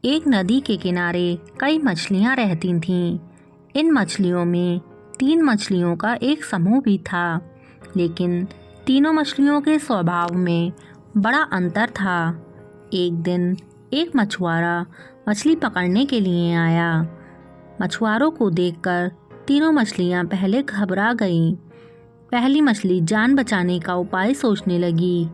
एक नदी के किनारे कई मछलियाँ रहती थीं। इन मछलियों में 3 मछलियों का एक समूह भी था, लेकिन तीनों मछलियों के स्वभाव में बड़ा अंतर था। एक दिन एक मछुआरा मछली पकड़ने के लिए आया। मछुआरों को देखकर तीनों मछलियाँ पहले घबरा गईं। पहली मछली जान बचाने का उपाय सोचने लगी।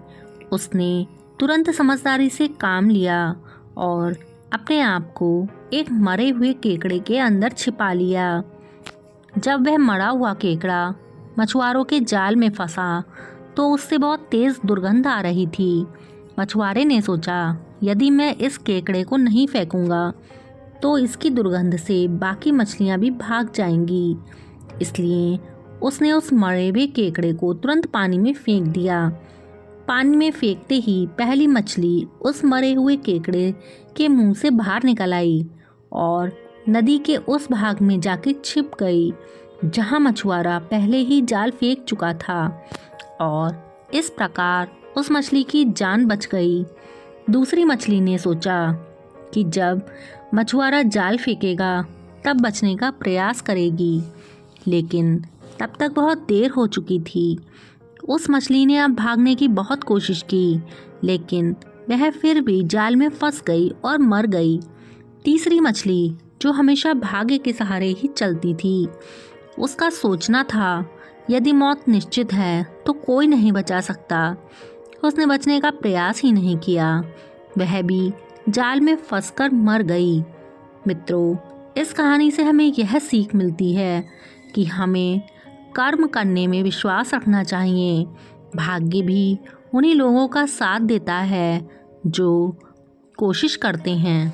उसने तुरंत समझदारी से काम लिया और अपने आप को एक मरे हुए केकड़े के अंदर छिपा लिया। जब वह मरा हुआ केकड़ा मछुआरों के जाल में फंसा तो उससे बहुत तेज दुर्गंध आ रही थी। मछुआरे ने सोचा, यदि मैं इस केकड़े को नहीं फेंकूंगा तो इसकी दुर्गंध से बाकी मछलियां भी भाग जाएंगी। इसलिए उसने उस मरे हुए केकड़े को तुरंत पानी में फेंक दिया। पानी में फेंकते ही पहली मछली उस मरे हुए केकड़े के मुंह से बाहर निकल आई और नदी के उस भाग में जाके छिप गई जहां मछुआरा पहले ही जाल फेंक चुका था, और इस प्रकार उस मछली की जान बच गई। दूसरी मछली ने सोचा कि जब मछुआरा जाल फेंकेगा तब बचने का प्रयास करेगी, लेकिन तब तक बहुत देर हो चुकी थी। उस मछली ने अब भागने की बहुत कोशिश की, लेकिन वह फिर भी जाल में फंस गई और मर गई। तीसरी मछली, जो हमेशा भाग्य के सहारे ही चलती थी, उसका सोचना था, यदि मौत निश्चित है तो कोई नहीं बचा सकता। उसने बचने का प्रयास ही नहीं किया। वह भी जाल में फंसकर मर गई। मित्रों, इस कहानी से हमें यह सीख मिलती है कि हमें कर्म करने में विश्वास रखना चाहिए। भाग्य भी उन्हीं लोगों का साथ देता है जो कोशिश करते हैं।